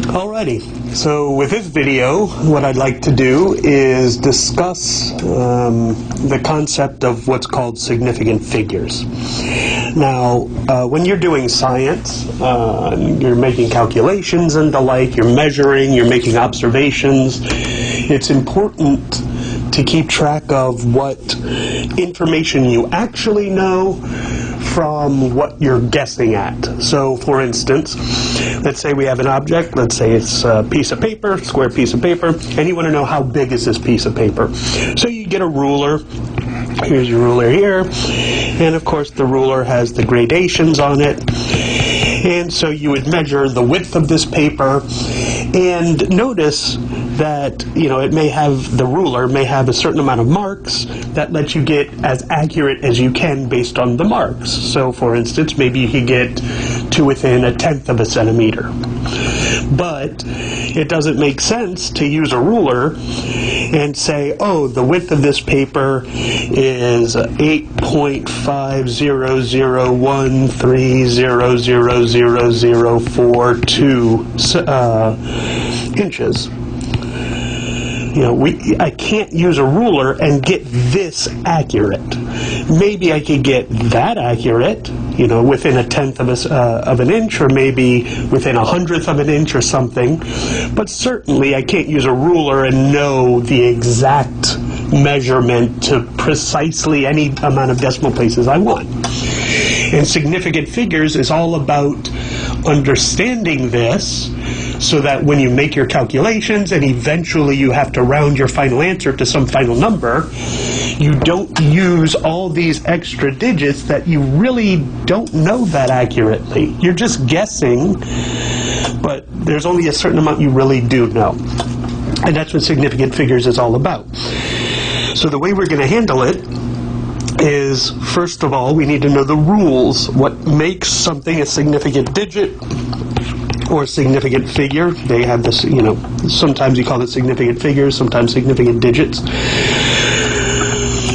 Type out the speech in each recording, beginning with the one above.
Alrighty, so with this video, what I'd like to do is discuss the concept of what's called significant figures. Now, when you're doing science, you're making calculations and the like, you're measuring, you're making observations, it's important to keep track of what information you actually know from what you're guessing at. So, for instance, let's say we have an object, let's say it's a piece of paper, square piece of paper, and you want to know how big is this piece of paper. So you get a ruler. Here's your ruler here, and of course the ruler has the gradations on it. And so you would measure the width of this paper, and notice that, it may have, the ruler may have a certain amount of marks that let you get as accurate as you can based on the marks. So, for instance, maybe you could get to within 1/10 of a centimeter. But it doesn't make sense to use a ruler and say, oh, the width of this paper is 8.50000042 inches. I can't use a ruler and get this accurate. Maybe I could get that accurate, within 1/10 of an inch, or maybe within 100th of an inch or something. But certainly I can't use a ruler and know the exact measurement to precisely any amount of decimal places I want. And significant figures is all about understanding this, so that when you make your calculations and eventually you have to round your final answer to some final number, you don't use all these extra digits that you really don't know that accurately. You're just guessing, but there's only a certain amount you really do know. And that's what significant figures is all about. So the way we're going to handle it is, first of all, we need to know the rules. What makes something a significant digit or significant figure? They have this, sometimes you call it significant figures, sometimes significant digits.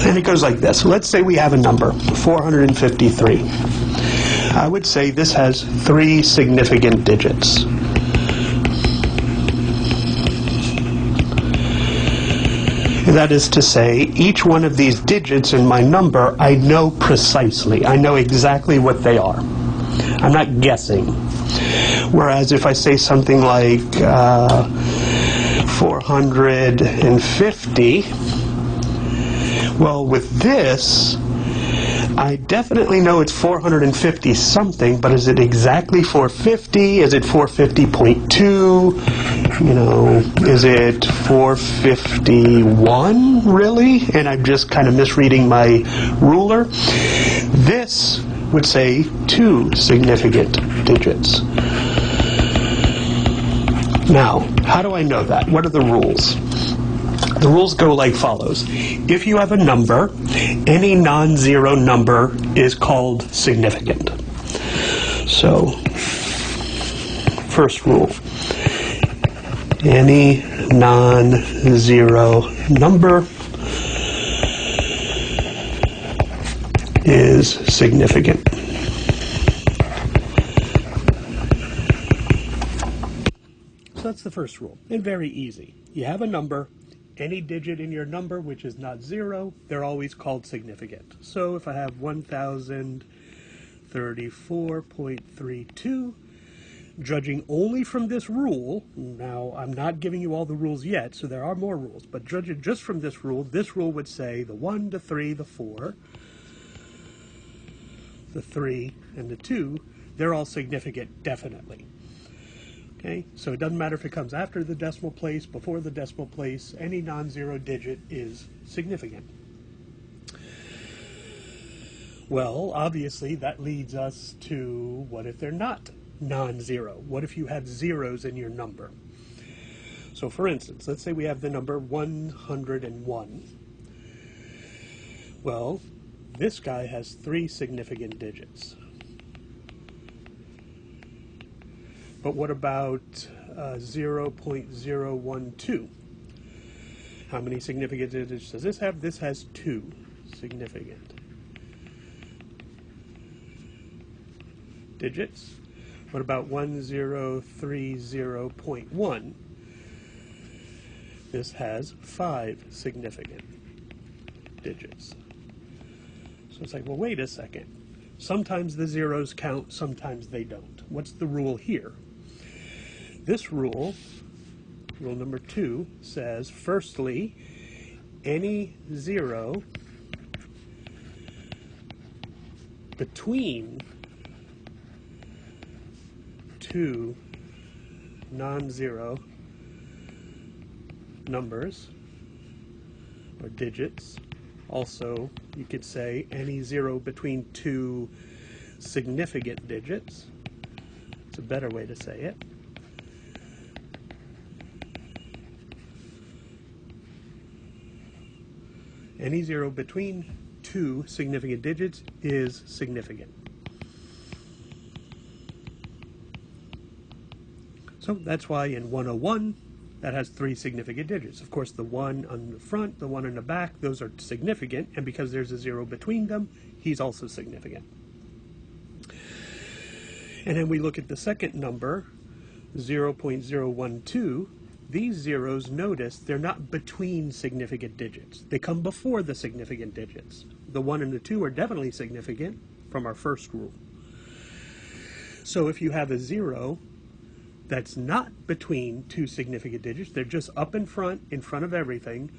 And it goes like this. Let's say we have a number, 453. I would say this has 3 significant digits. That is to say, each one of these digits in my number, I know precisely. I know exactly what they are. I'm not guessing. Whereas if I say something like 450, well, with this, I definitely know it's 450 something, but is it exactly 450? Is it 450.2? Is it 451, really? And I'm just kind of misreading my ruler. This would say 2 significant digits. Now, how do I know that? What are the rules? The rules go like follows. If you have a number, any non-zero number is called significant. So, first rule. Any non-zero number is significant. So that's the first rule, and very easy. You have a number, any digit in your number which is not 0, they're always called significant. So if I have 1034.32, judging only from this rule, now I'm not giving you all the rules yet, so there are more rules, but judging just from this rule would say the 1, the 3, the 4, the 3, and the 2, they're all significant, definitely. Okay, so it doesn't matter if it comes after the decimal place, before the decimal place, any non-zero digit is significant. Well, obviously that leads us to, what if they're not non-zero? What if you have zeros in your number? So for instance, let's say we have the number 101. Well, this guy has 3 significant digits. But what about 0.012? How many significant digits does this have? This has 2 significant digits. What about 1030.1? This has 5 significant digits. So it's like, well, wait a second. Sometimes the zeros count, sometimes they don't. What's the rule here? This rule, rule number 2, says, firstly, any zero between two non-zero numbers or digits. Also, you could say any zero between two significant digits. It's a better way to say it. Any zero between two significant digits is significant. So that's why in 101, that has 3 significant digits. Of course, the 1 on the front, the 1 on the back, those are significant, and because there's a 0 between them, he's also significant. And then we look at the second number, 0.012. These zeros, notice, they're not between significant digits. They come before the significant digits. The 1 and the 2 are definitely significant from our first rule. So if you have a 0 that's not between two significant digits, they're just up in front of everything,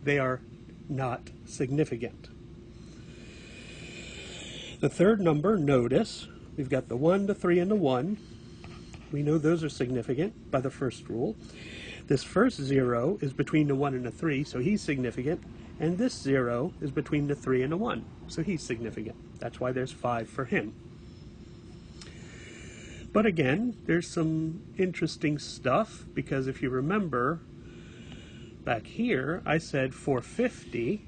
they are not significant. The third number, notice, we've got the 1, the 3, and the 1. We know those are significant by the first rule. This first 0 is between the 1 and the 3, so he's significant, and this 0 is between the 3 and the 1, so he's significant. That's why there's 5 for him. But again, there's some interesting stuff, because if you remember, back here, I said 450.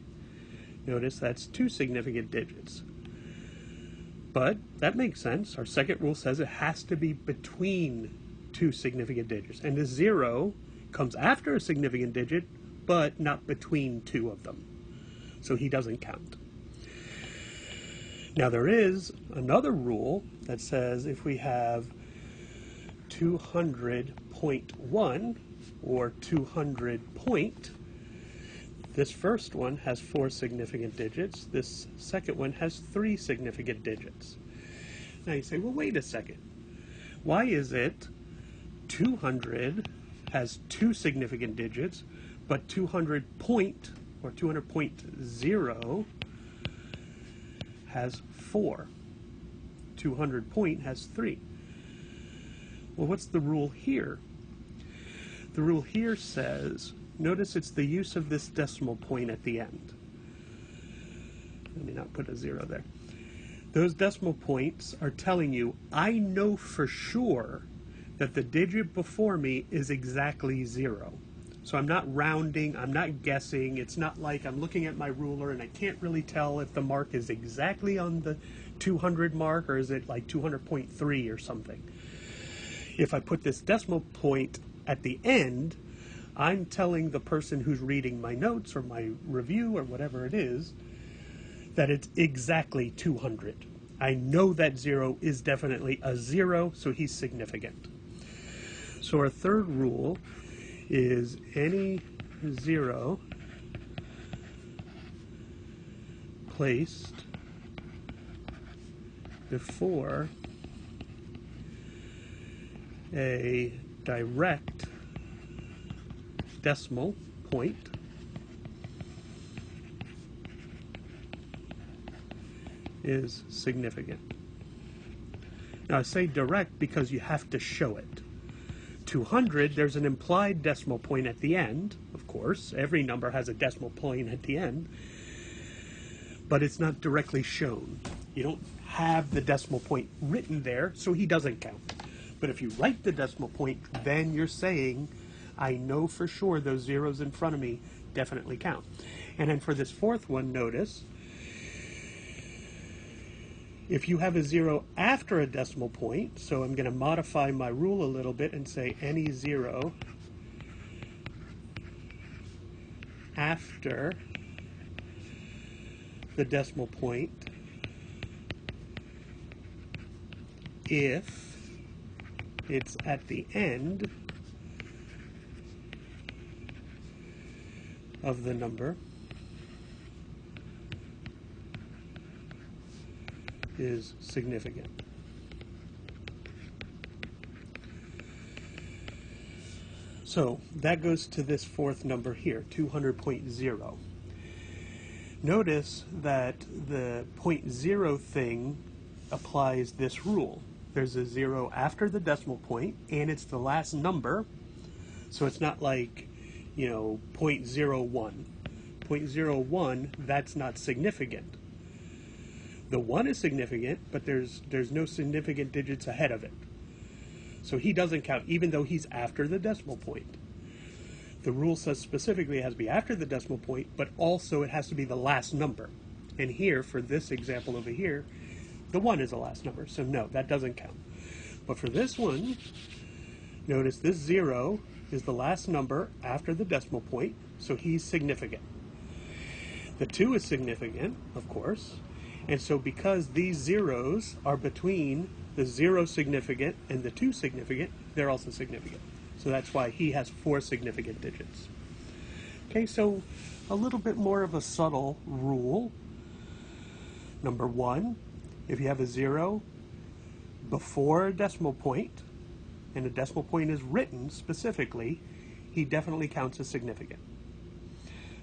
Notice that's 2 significant digits. But that makes sense. Our second rule says it has to be between 2 significant digits. And the 0 comes after a significant digit, but not between 2 of them. So he doesn't count. Now there is another rule that says if we have 200.1 or 200 point, this first one has 4 significant digits, this second one has 3 significant digits. Now you say, well, wait a second. Why is it 200 has 2 significant digits, but 200 point or 200.0 has 4. 200 point has 3. Well, what's the rule here? The rule here says, notice it's the use of this decimal point at the end. Let me not put a 0 there. Those decimal points are telling you, I know for sure that the digit before me is exactly 0. So I'm not rounding, I'm not guessing. It's not like I'm looking at my ruler and I can't really tell if the mark is exactly on the 200 mark or is it like 200.3 or something. If I put this decimal point at the end, I'm telling the person who's reading my notes or my review or whatever it is that it's exactly 200. I know that 0 is definitely a 0, so he's significant. So our third rule is any 0 placed before a direct decimal point is significant. Now I say direct because you have to show it. 200, there's an implied decimal point at the end, of course. Every number has a decimal point at the end, but it's not directly shown. You don't have the decimal point written there, so he doesn't count. But if you write the decimal point, then you're saying, I know for sure those zeros in front of me definitely count. And then for this fourth one, notice, if you have a 0 after a decimal point, so I'm going to modify my rule a little bit and say any 0 after the decimal point if it's at the end of the number is significant. So that goes to this fourth number here, 200.0. Notice that the 0.0 thing applies this rule. There's a 0 after the decimal point, and it's the last number, so it's not like, 0.01. 0.01, that's not significant. The 1 is significant, but there's no significant digits ahead of it. So he doesn't count, even though he's after the decimal point. The rule says specifically it has to be after the decimal point, but also it has to be the last number. And here, for this example over here, the 1 is the last number, so no, that doesn't count. But for this one, notice this 0 is the last number after the decimal point, so he's significant. The 2 is significant, of course, and so because these zeros are between the 0 significant and the 2 significant, they're also significant. So that's why he has 4 significant digits. Okay, so a little bit more of a subtle rule. Number 1, if you have a 0 before a decimal point, and a decimal point is written specifically, he definitely counts as significant.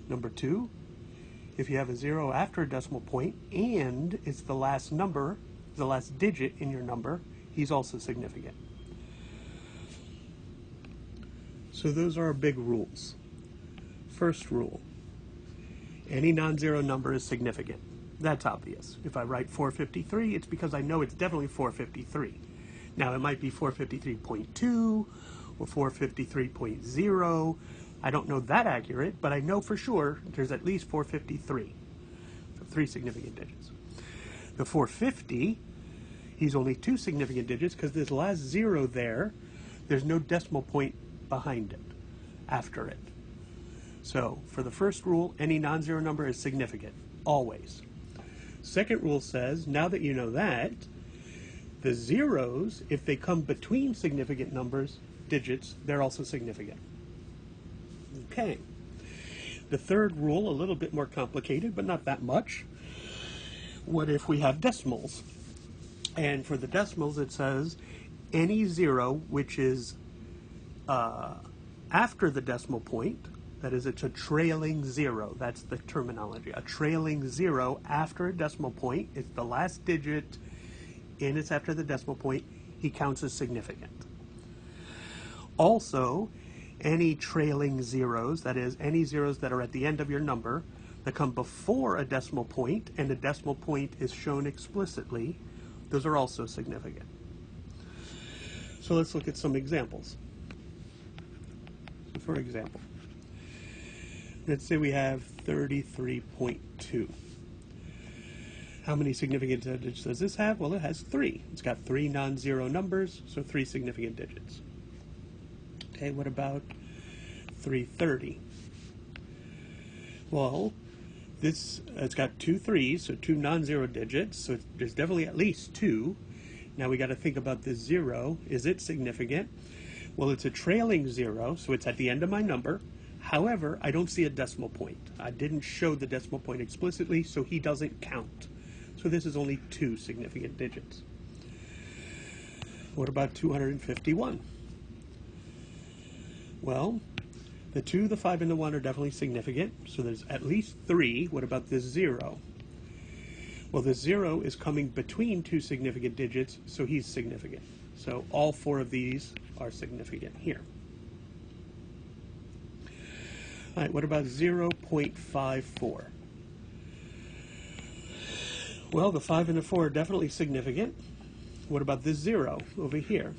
Number 2, if you have a 0 after a decimal point and it's the last number, the last digit in your number, he's also significant. So those are our big rules. First rule, any non-zero number is significant. That's obvious. If I write 453, it's because I know it's definitely 453. Now it might be 453.2 or 453.0. I don't know that accurate, but I know for sure there's at least 453. So 3 significant digits. The 450, he's only 2 significant digits because this last 0 there, there's no decimal point behind it, after it. So for the first rule, any non-zero number is significant, always. Second rule says, now that you know that, the zeros, if they come between significant numbers, digits, they're also significant. Okay. The third rule, a little bit more complicated, but not that much. What if we have decimals? And for the decimals, it says any 0 which is after the decimal point, that is, it's a trailing 0. That's the terminology. A trailing 0 after a decimal point. It's the last digit, and it's after the decimal point. He counts as significant. Also, any trailing zeros, that is, any zeros that are at the end of your number that come before a decimal point, and the decimal point is shown explicitly, those are also significant. So let's look at some examples. For example, let's say we have 33.2. How many significant digits does this have? Well, it has 3. It's got 3 non-zero numbers, so 3 significant digits. Okay, what about 330? Well, it's got 2 3s, so 2 non-zero digits, so there's definitely at least 2. Now we got to think about this 0. Is it significant? Well, it's a trailing 0, so it's at the end of my number. However, I don't see a decimal point. I didn't show the decimal point explicitly, so he doesn't count. So this is only 2 significant digits. What about 251? Well, the 2, the 5, and the 1 are definitely significant, so there's at least 3. What about this 0? Well, the 0 is coming between 2 significant digits, so he's significant. So all 4 of these are significant here. All right, what about 0.54? Well, the 5 and the 4 are definitely significant. What about this 0 over here?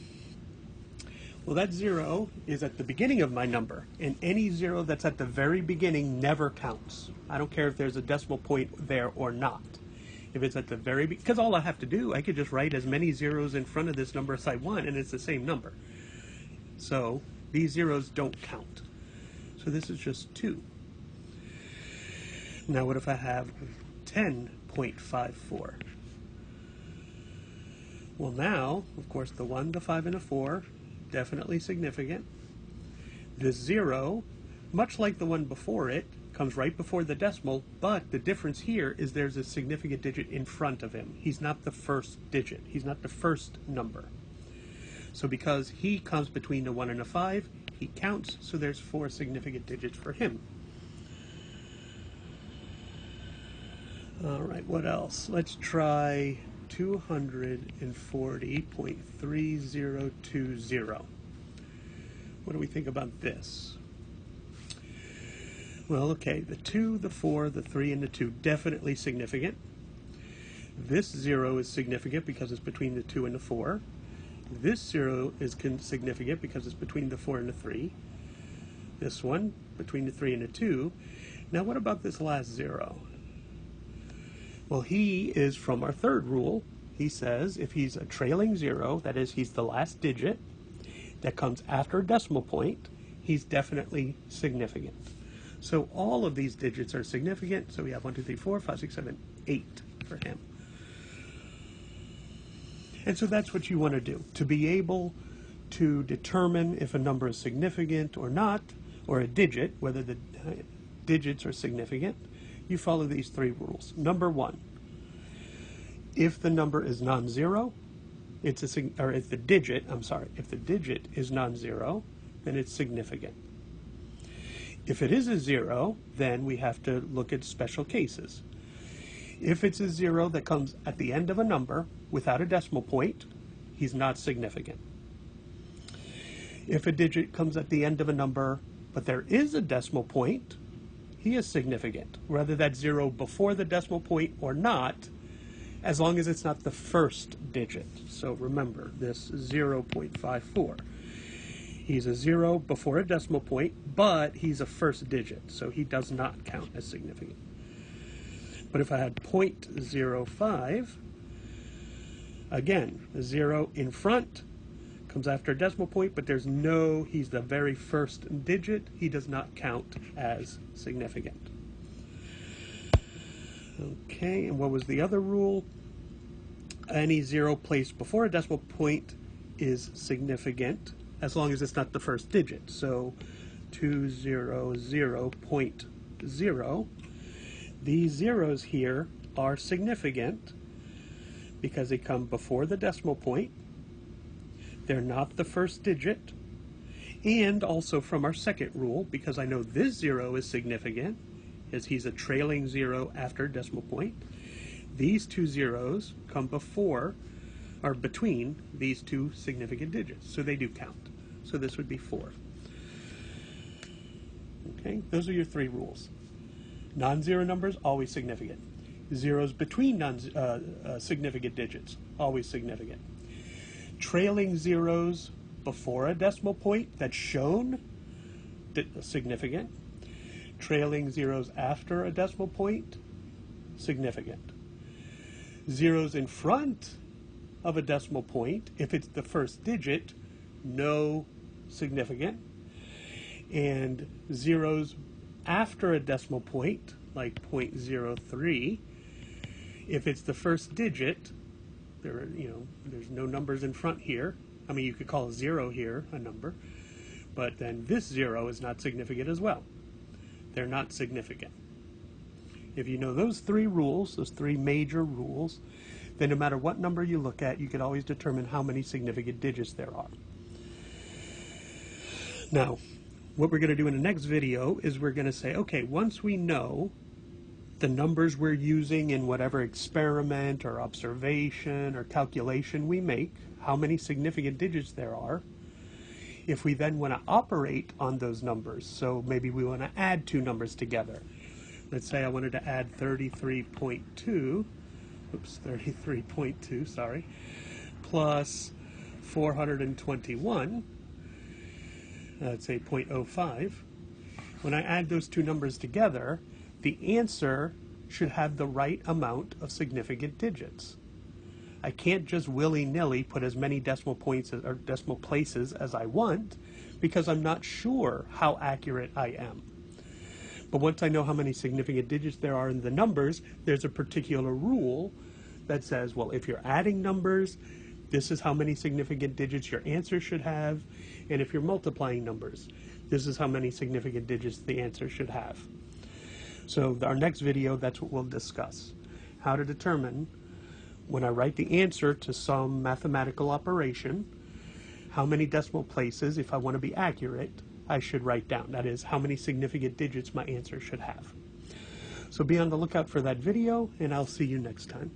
Well, that 0 is at the beginning of my number, and any 0 that's at the very beginning never counts. I don't care if there's a decimal point there or not. If it's at the very beginning, because all I have to do, I could just write as many zeros in front of this number as I want, and it's the same number. So these zeros don't count. So this is just 2. Now what if I have 10.54? Well, now, of course, the 1, the 5, and the 4, definitely significant. This 0, much like the one before it, comes right before the decimal, but the difference here is there's a significant digit in front of him. He's not the first digit. He's not the first number. So because he comes between the 1 and the 5, he counts, so there's 4 significant digits for him. All right, what else? Let's try 240.3020. What do we think about this? Well, okay, the 2, the 4, the 3, and the 2, definitely significant. This 0 is significant because it's between the 2 and the 4. This 0 is significant because it's between the 4 and the 3. This one, between the 3 and the 2. Now, what about this last 0? Well, he is from our third rule. He says if he's a trailing 0, that is, he's the last digit that comes after a decimal point, he's definitely significant. So all of these digits are significant. So we have 1, 2, 3, 4, 5, 6, 7, 8 for him. And so that's what you want to do. To be able to determine if a number is significant or not, or a digit, whether the digits are significant, you follow these 3 rules. Number 1, if the number is non-zero, if the digit is non-zero, then it's significant. If it is a 0, then we have to look at special cases. If it's a 0 that comes at the end of a number without a decimal point, he's not significant. If a digit comes at the end of a number, but there is a decimal point, he is significant, whether that's 0 before the decimal point or not, as long as it's not the first digit. So remember, this 0.54. He's a 0 before a decimal point, but he's a first digit, so he does not count as significant. But if I had 0.05, again, a 0 in front comes after a decimal point, but he's the very first digit, he does not count as significant. Okay, and what was the other rule? Any 0 placed before a decimal point is significant as long as it's not the first digit. So 200.0, these zeros here are significant because they come before the decimal point. They're not the first digit. And also from our second rule, because I know this 0 is significant, as he's a trailing 0 after a decimal point, these 2 zeros come before or between these 2 significant digits, so they do count. So this would be 4. Okay, those are your 3 rules. Non-zero numbers, always significant. Zeros between significant digits, always significant. Trailing zeros before a decimal point that's shown, significant. Trailing zeros after a decimal point, significant. Zeros in front of a decimal point, if it's the first digit, no significant. And zeros after a decimal point, like 0.03, if it's the first digit, there's no numbers in front here. I mean, you could call a 0 here a number, but then this 0 is not significant as well. They're not significant. If you know those 3 rules, those 3 major rules, then no matter what number you look at, you can always determine how many significant digits there are. Now, what we're going to do in the next video is we're going to say, okay, once we know the numbers we're using in whatever experiment or observation or calculation we make, how many significant digits there are, if we then want to operate on those numbers, so maybe we want to add 2 numbers together. Let's say I wanted to add 33.2, sorry, plus 421, let's say 0.05. When I add those 2 numbers together, the answer should have the right amount of significant digits. I can't just willy-nilly put as many decimal points or decimal places as I want because I'm not sure how accurate I am. But once I know how many significant digits there are in the numbers, there's a particular rule that says, well, if you're adding numbers, this is how many significant digits your answer should have, and if you're multiplying numbers, this is how many significant digits the answer should have. So our next video, that's what we'll discuss. How to determine, when I write the answer to some mathematical operation, how many decimal places, if I want to be accurate, I should write down. That is, how many significant digits my answer should have. So be on the lookout for that video, and I'll see you next time.